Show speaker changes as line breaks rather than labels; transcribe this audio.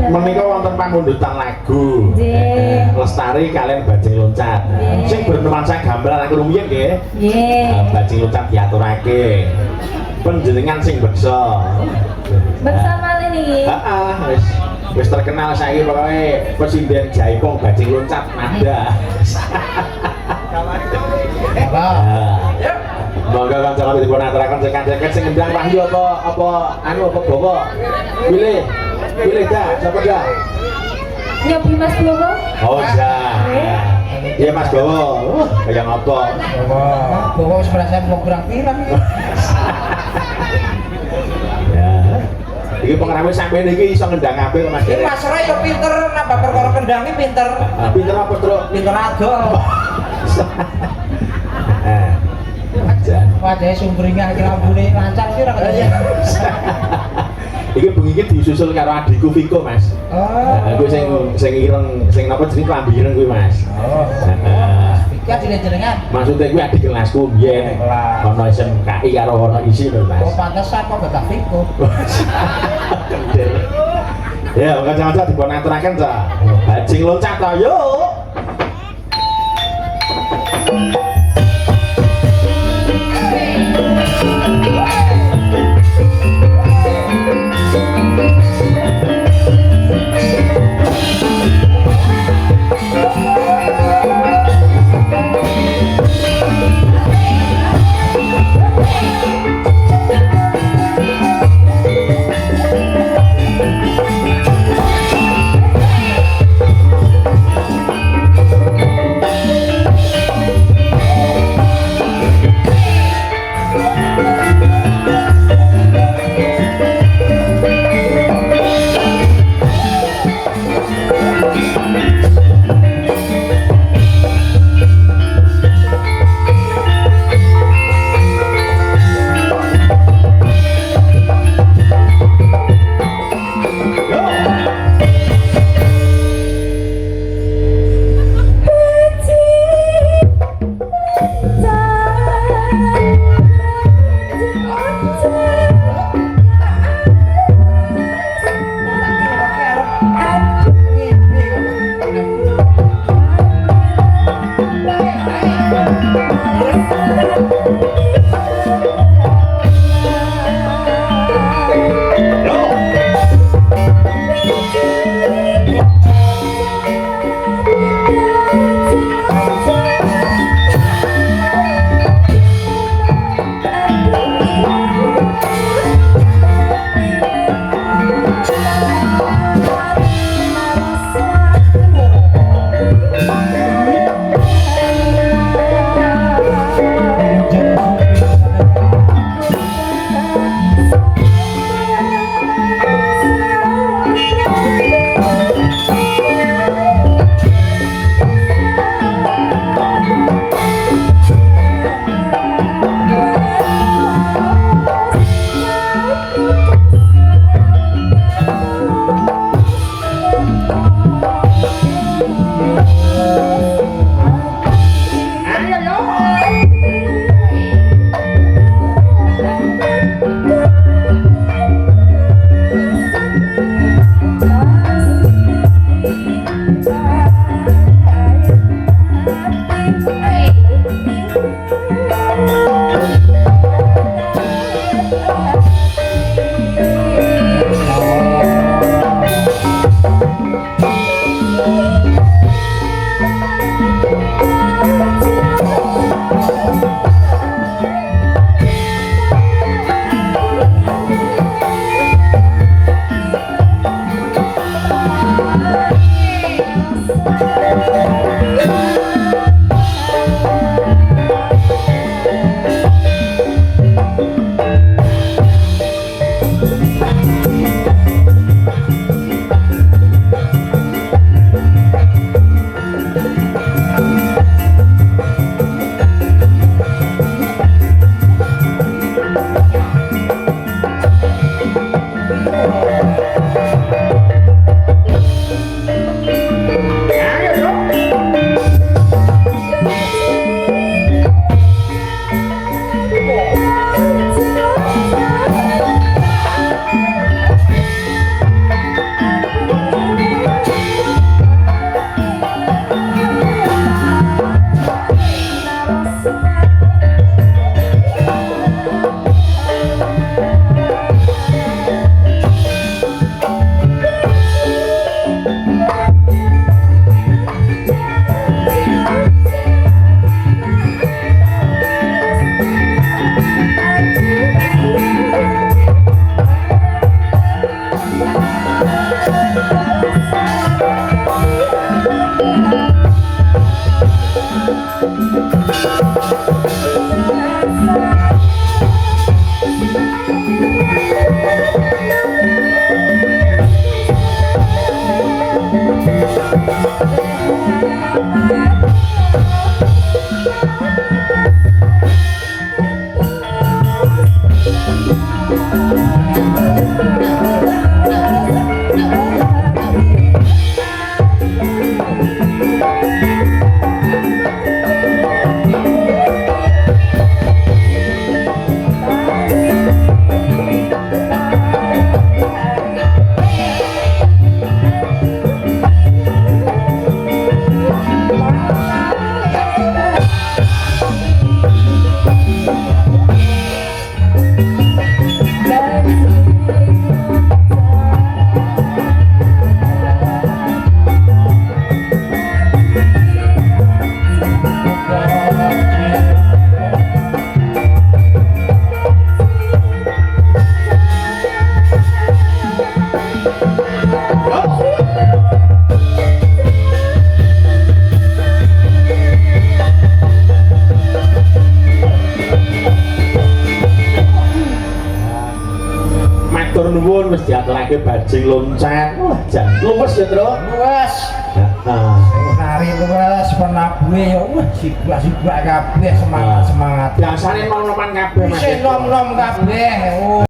Menika wonten pamundutan lagu. Lestari kalian bajing loncat. Sing bernuansa gamelan aku rumiyin nggih. Nggih. Bajing loncat diaturake. Panjenengan sing beksa.
Beksa malih niki.
Heeh, wis terkenal saiki pokoke Presiden Jaipong bajing loncat nada. Monggo kanca-kanca dipun aturaken cekak-cekak sing ngendang Wahyu apa Bowo. Pilih dah, sapa dah?
Nyobi Mas Bowo.
Oh, iya. Iya Mas Bowo. Kaya ngopo?
Bowo wis merasa wong pirang-pirang.
Ya. Iki pengrame sampeyan iki iso ngendang apik kok Mas.
Iki Mas Roy yo pinter nambah perkara kendhange pinter.
Pinter apa, Truk?
Pinter adol. Wajahe sumringah iki rambune lancar sih ora ketemu.
Iki bengi iki disusul karo adikku Viko, Mas.
Oh.
Kuwi sing ireng sing napa jenenge klambi ireng kuwi, Mas.
Oh. Heeh. Iki adine jenengan.
Maksudnya kuwi adik kelasku biyen. Ono SMKI karo ono isi lho, Mas.
Oh, pantesan kok gak Viko.
Ya, kanca-kanca dipun aturaken ta. Bajing loncat ta, yuk. diaturake bajing loncat. Wah, jan luwes ya, Tru.
Luwes.
Heeh.
Nari luwes penabuhe ya wah sibak-sibak kabeh semangat.
Biasane nom-noman kabeh Mas.
Wis nom-nom kabeh. Oh.